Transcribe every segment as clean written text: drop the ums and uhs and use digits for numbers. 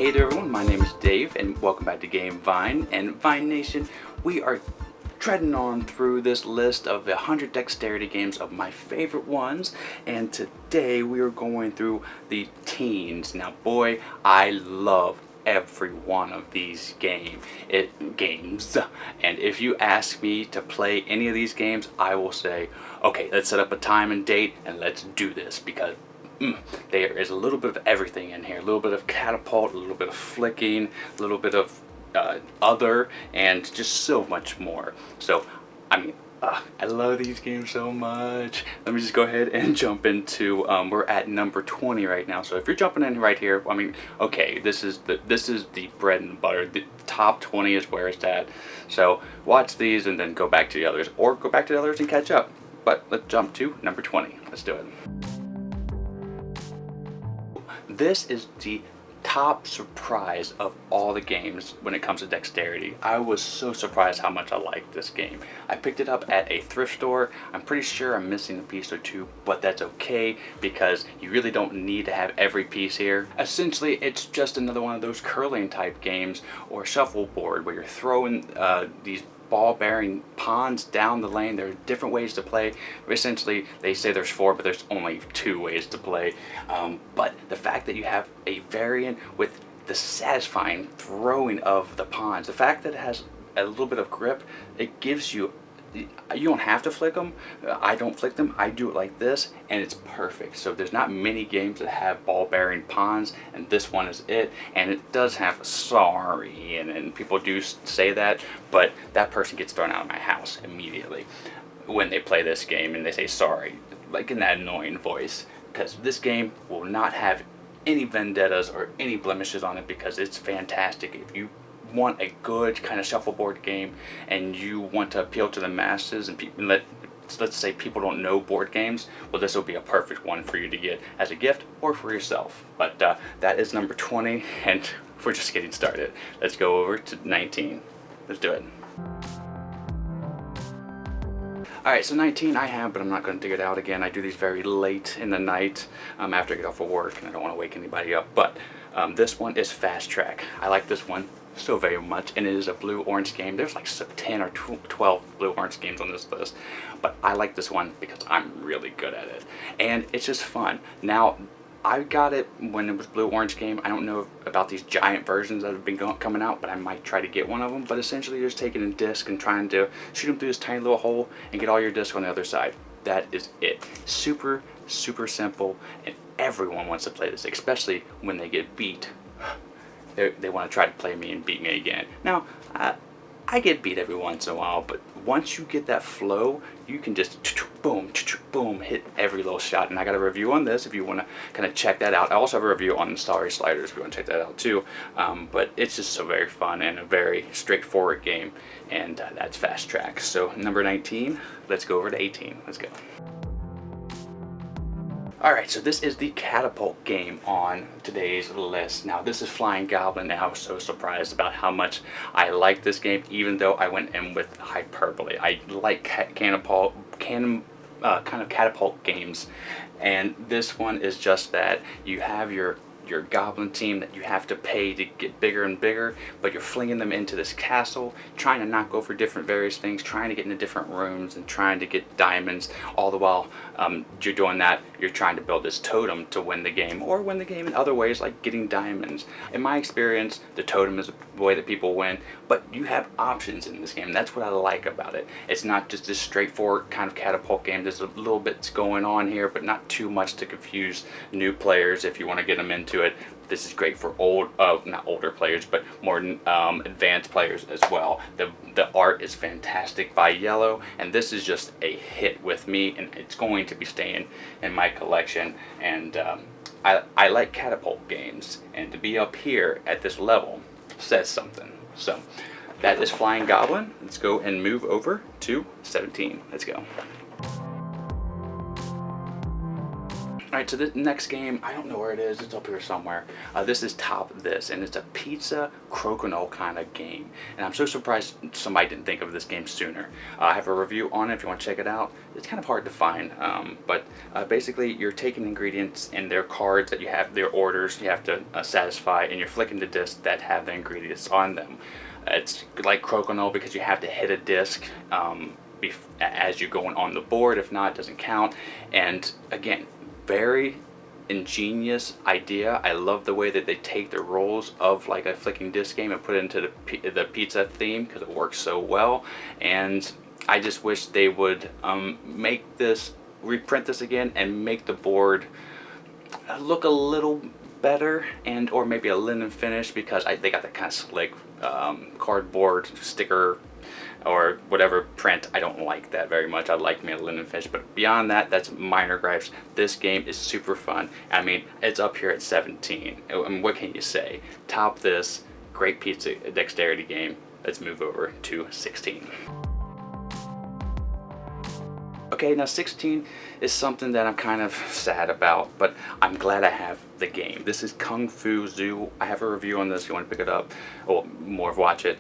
Hey there everyone, my name is Dave and welcome back to Game Vine. And Vine Nation, we are treading on through this list of 100 dexterity games of my favorite ones, and today we are going through the teens. Now boy, I love every one of these games, and if you ask me to play any of these games, I will say, okay, let's set up a time and date and let's do this, because there is a little bit of everything in here. A little bit of catapult, a little bit of flicking, a little bit of other, and just so much more. So, I mean, I love these games so much. Let me just go ahead and jump into, we're at number 20 right now. So if you're jumping in right here, I mean, okay, this is the bread and butter. The top 20 is where it's at. So watch these and then go back to the others, or go back to the others and catch up. But let's jump to number 20. Let's do it. This is the top surprise of all the games when it comes to dexterity. I was so surprised how much I liked this game. I picked it up at a thrift store. I'm pretty sure I'm missing a piece or two, but that's okay because you really don't need to have every piece here. Essentially, it's just another one of those curling type games or shuffleboard where you're throwing these ball-bearing pawns down the lane. There are different ways to play. Essentially, they say there's 4, but there's only 2 ways to play. But the fact that you have a variant with the satisfying throwing of the pawns, the fact that it has a little bit of grip, it gives you, you don't have to flick them. I don't flick them. I do it like this, and it's perfect. So there's not many games that have ball-bearing pawns, and this one is it. And it does have sorry, and people do say that, but that person gets thrown out of my house immediately when they play this game and they say sorry, like in that annoying voice, because this game will not have any vendettas or any blemishes on it, because it's fantastic. If you want a good kind of shuffleboard game and you want to appeal to the masses and people, let's say people don't know board games, well, this will be a perfect one for you to get as a gift or for yourself. But that is number 20, and we're just getting started. Let's go over to 19. Let's do it. Alright, so 19 I have, but I'm not going to dig it out again. I do these very late in the night after I get off of work, and I don't want to wake anybody up. But this one is Fast Track. I like this one so very much, and it is a blue-orange game. There's like 10 or 12 blue-orange games on this list, but I like this one because I'm really good at it, and it's just fun. Now, I got it when it was blue-orange game. I don't know about these giant versions that have been coming out, but I might try to get one of them. But essentially, you're just taking a disc and trying to shoot them through this tiny little hole and get all your discs on the other side. That is it. Super, super simple, and everyone wants to play this, especially when they get beat. They want to try to play me and beat me again. Now, I get beat every once in a while, but once you get that flow, you can just boom, boom, hit every little shot. And I got a review on this if you want to kind of check that out. I also have a review on the Starry Sliders if you want to check that out too. But it's just so very fun and a very straightforward game, and that's Fast Track. So number 19, let's go over to 18. Let's go. Alright, so this is the catapult game on today's list. Now, this is Flying Goblin, and I was so surprised about how much I like this game, even though I went in with hyperbole. I like kind of catapult games, and this one is just that. You have your goblin team that you have to pay to get bigger and bigger, but you're flinging them into this castle, trying to knock over different various things, trying to get into different rooms and trying to get diamonds. All the while you're doing that, you're trying to build this totem to win the game, or win the game in other ways like getting diamonds. In my experience, the totem is the way that people win, but you have options in this game. That's what I like about it. It's not just this straightforward kind of catapult game. There's a little bit going on here, but not too much to confuse new players if you want to get them into it. This is great for not older players, but more advanced players as well. The art is fantastic by Yellow, and this is just a hit with me, and it's going to be staying in my collection. And I like catapult games, and to be up here at this level says something. So that is Flying Goblin. Let's go and move over to 17. Let's go. Alright, so the next game, I don't know where it is, it's up here somewhere. This is Top This, and it's a pizza Crocodile kind of game. And I'm so surprised somebody didn't think of this game sooner. I have a review on it if you want to check it out. It's kind of hard to find, but basically you're taking ingredients and their cards that you have, their orders you have to satisfy, and you're flicking the discs that have the ingredients on them. It's like Crocodile because you have to hit a disc as you're going on the board. If not, it doesn't count. And again, very ingenious idea. I love the way that they take the rules of like a flicking disc game and put it into the pizza theme because it works so well. And I just wish they would reprint this again and make the board look a little better, and or maybe a linen finish, because they got that kind of slick cardboard sticker or whatever print. I don't like that very much. I like me a linen finish, but beyond that, that's minor gripes. This game is super fun. I mean, it's up here at 17. I mean, what can you say? Top This, great pizza dexterity game. Let's move over to 16. Okay, now 16 is something that I'm kind of sad about, but I'm glad I have the game. This is Kung Fu Zoo. I have a review on this if you want to pick it up, or more watch it.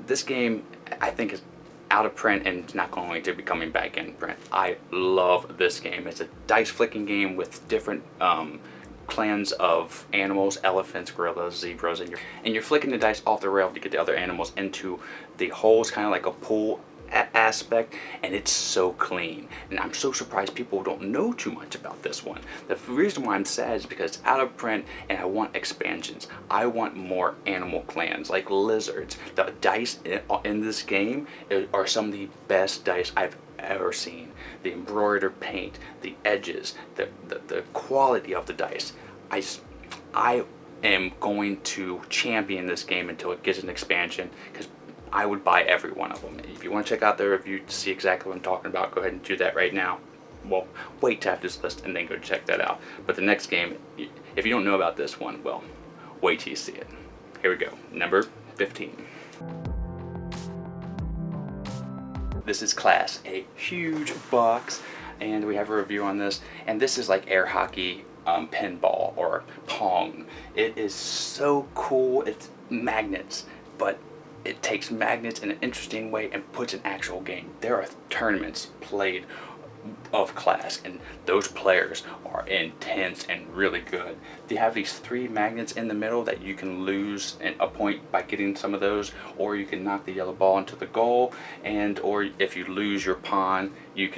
This game, I think, is out of print and it's not going to be coming back in print. I love this game. It's a dice flicking game with different clans of animals: elephants, gorillas, zebras, and you're flicking the dice off the rail to get the other animals into the holes, kind of like a pool aspect, and it's so clean. And I'm so surprised people don't know too much about this one. The reason why I'm sad is because it's out of print and I want expansions. I want more animal clans like lizards. The dice in this game are some of the best dice I've ever seen. The embroidered paint, the edges, the quality of the dice. I am going to champion this game until it gets an expansion, because I would buy every one of them. If you want to check out the review to see exactly what I'm talking about, go ahead and do that right now. Well, wait to have this list and then go check that out. But the next game, if you don't know about this one, well, wait till you see it. Here we go, number 15. This is Class, a huge box, and we have a review on this. And this is like air hockey, pinball, or pong. It is so cool. It's magnets, but it takes magnets in an interesting way and puts an actual game. There are tournaments played of Class, and those players are intense and really good. They have these 3 magnets in the middle that you can lose a point by getting some of those, or you can knock the yellow ball into the goal, and or if you lose your pawn, you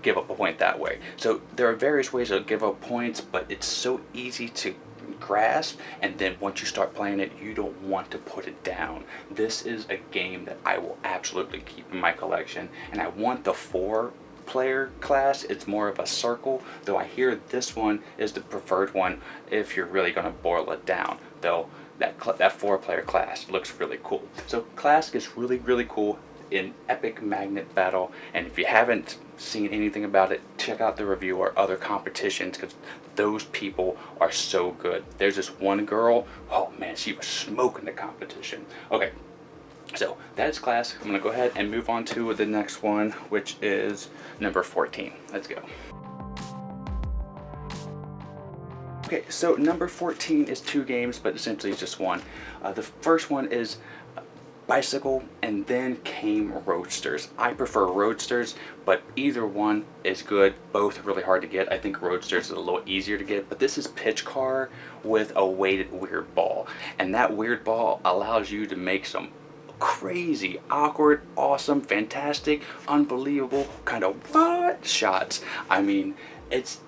give up a point that way. So there are various ways to give up points, but it's so easy to grasp, and then once you start playing it, you don't want to put it down. This is a game that I will absolutely keep in my collection, and I want the 4-player class. It's more of a circle, though I hear this one is the preferred one if you're really going to boil it down, though that 4-player class looks really cool. So Class is really cool in epic magnet battle, and if you haven't seen anything about it, check out the review or other competitions, because those people are so good. There's this one girl, oh man, she was smoking the competition. Okay, so that is Class. I'm gonna go ahead and move on to the next one, which is number 14. Let's go. Okay, so number 14 is 2 games, but essentially it's just one. The first one is Bicycle, and then came Roadsters. I prefer Roadsters, but either one is good. Both really hard to get. I think Roadsters is a little easier to get, but this is Pitch Car with a weighted weird ball, and that weird ball allows you to make some crazy, awkward, awesome, fantastic, unbelievable kind of what shots. I mean, it's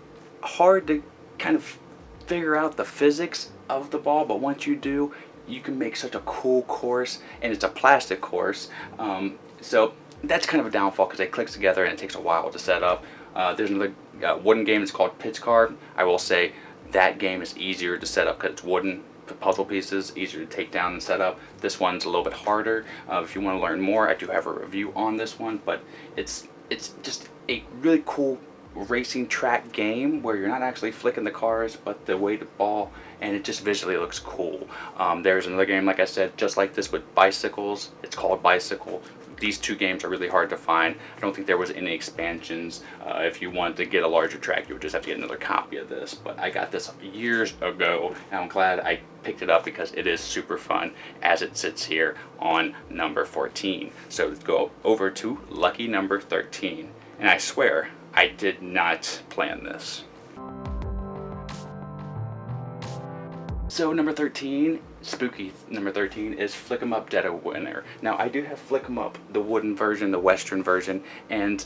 hard to kind of figure out the physics of the ball, but once you do, you can make such a cool course, and it's a plastic course. So that's kind of a downfall because it clicks together and it takes a while to set up. There's another wooden game that's called Pitch Car. I will say that game is easier to set up because it's wooden puzzle pieces, easier to take down and set up. This one's a little bit harder. If you want to learn more, I do have a review on this one, but it's just a really cool racing track game where you're not actually flicking the cars but the weighted ball, and it just visually looks cool. There's another game, like I said, just like this with bicycles. It's called Bicycle. these two games are really hard to find. I don't think there was any expansions. If you wanted to get a larger track, you would just have to get another copy of this. But I got this years ago, and I'm glad I picked it up because it is super fun as it sits here on number 14. So let's go over to lucky number 13. And I swear, I did not plan this. So number 13, spooky number 13, is Flick 'em Up Dead of Winter. Now I do have Flick 'em Up, the wooden version, the western version, and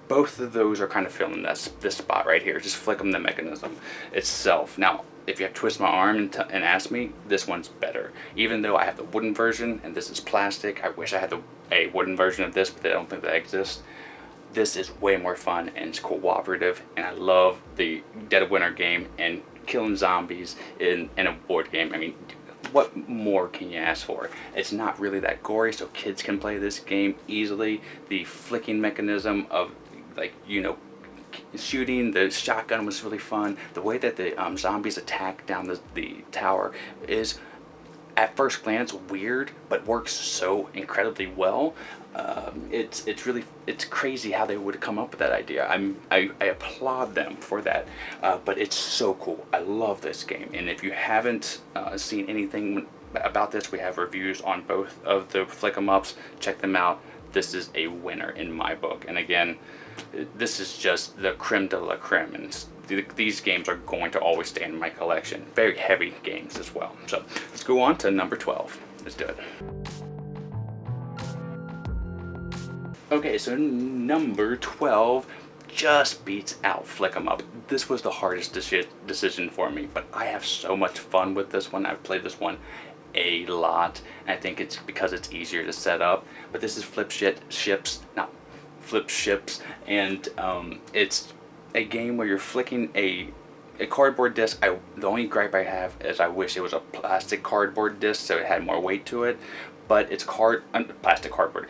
both of those are kind of filling this spot right here. Just Flick 'em the mechanism itself. Now, if you have to twist my arm and ask me, this one's better. Even though I have the wooden version and this is plastic, I wish I had a wooden version of this, but I don't think that exists. This is way more fun and it's cooperative, and I love the Dead of Winter game and killing zombies in a board game. I mean, what more can you ask for? It's not really that gory, so kids can play this game easily. The flicking mechanism of, like, you know, shooting the shotgun was really fun. The way that the zombies attack down the tower is, at first glance, weird, but works so incredibly well. It's crazy how they would come up with that idea. I applaud them for that, but it's so cool. I love this game, and if you haven't seen anything about this, we have reviews on both of the Flick 'em Ups. Check them out. This is a winner in my book, and again, this is just the creme de la creme, and these games are going to always stay in my collection. Very heavy games as well. So let's go on to number 12. Let's do it. Okay, so number 12 just beats out Flick 'em Up. This was the hardest decision for me, but I have so much fun with this one. I've played this one a lot, and I think it's because it's easier to set up. But this is Flip Ships, and it's a game where you're flicking a cardboard disc. The only gripe I have is I wish it was a plastic cardboard disc so it had more weight to it. But it's plastic cardboard.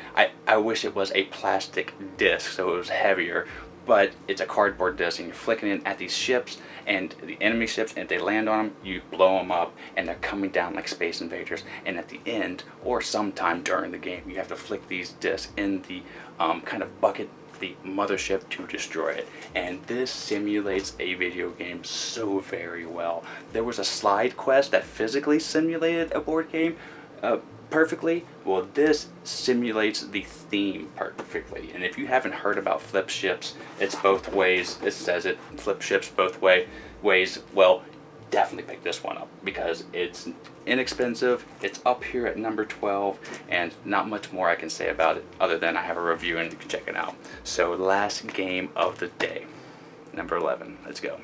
I wish it was a plastic disc so it was heavier, but it's a cardboard disc, and you're flicking it at these ships and the enemy ships, and if they land on them, you blow them up, and they're coming down like Space Invaders. And at the end, or sometime during the game, you have to flick these discs in the kind of bucket, the mothership, to destroy it. And this simulates a video game so very well. There was a slide quest that physically simulated a board game perfectly. Well, this simulates the theme perfectly. And if you haven't heard about Flip Ships, it's both ways. It says it, Flip Ships both ways. Well, definitely pick this one up because it's inexpensive. It's up here at number 12, and not much more I can say about it other than I have a review and you can check it out. So last game of the day, number 11. Let's go.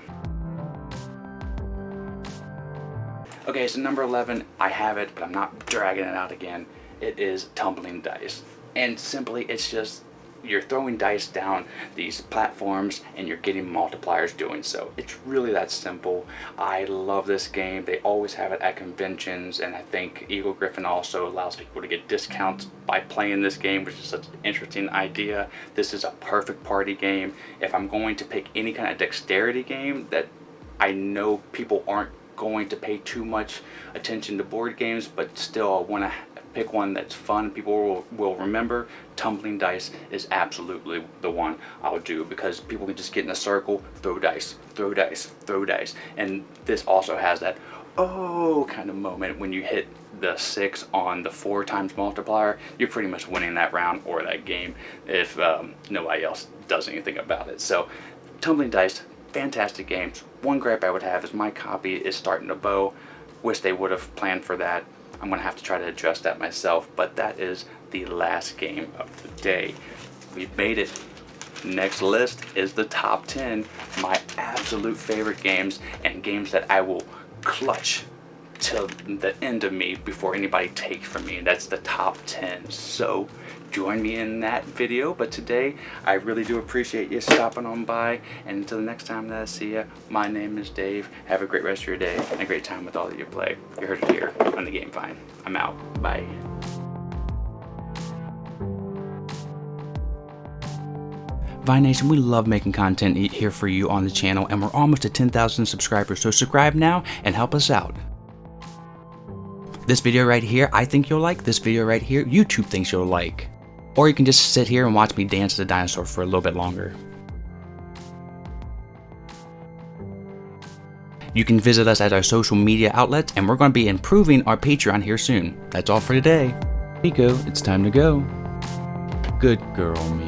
Okay, so number 11, I have it, but I'm not dragging it out again. It is Tumbling Dice. And simply, it's just, you're throwing dice down these platforms and you're getting multipliers doing so. It's really that simple. I love this game. They always have it at conventions, and I think Eagle Griffin also allows people to get discounts by playing this game, which is such an interesting idea. This is a perfect party game. If I'm going to pick any kind of dexterity game that I know people aren't going to pay too much attention to board games, but still I want to pick one that's fun, people will remember, Tumbling Dice is absolutely the one I'll do, because people can just get in a circle, throw dice, throw dice, throw dice. And this also has that oh kind of moment when you hit the 6 on the 4 times multiplier. You're pretty much winning that round or that game if nobody else does anything about it. So Tumbling Dice, fantastic games. One gripe I would have is my copy is starting to bow. Wish they would have planned for that. I'm going to have to try to address that myself, but that is the last game of the day. We've made it. Next list is the top 10, my absolute favorite games, and games that I will clutch till the end of me before anybody takes from me. That's the top 10. So join me in that video. But today, I really do appreciate you stopping on by. And until the next time that I see you, my name is Dave. Have a great rest of your day and a great time with all that you play. You heard it here on The Game Find. I'm out. Bye. Vine Nation, we love making content here for you on the channel, and we're almost at 10,000 subscribers, so subscribe now and help us out. This video right here, I think you'll like. This video right here, YouTube thinks you'll like. or you can just sit here and watch me dance as a dinosaur for a little bit longer. You can visit us at our social media outlets, and we're going to be improving our Patreon here soon. That's all for today. Pico, it's time to go. Good girl, me.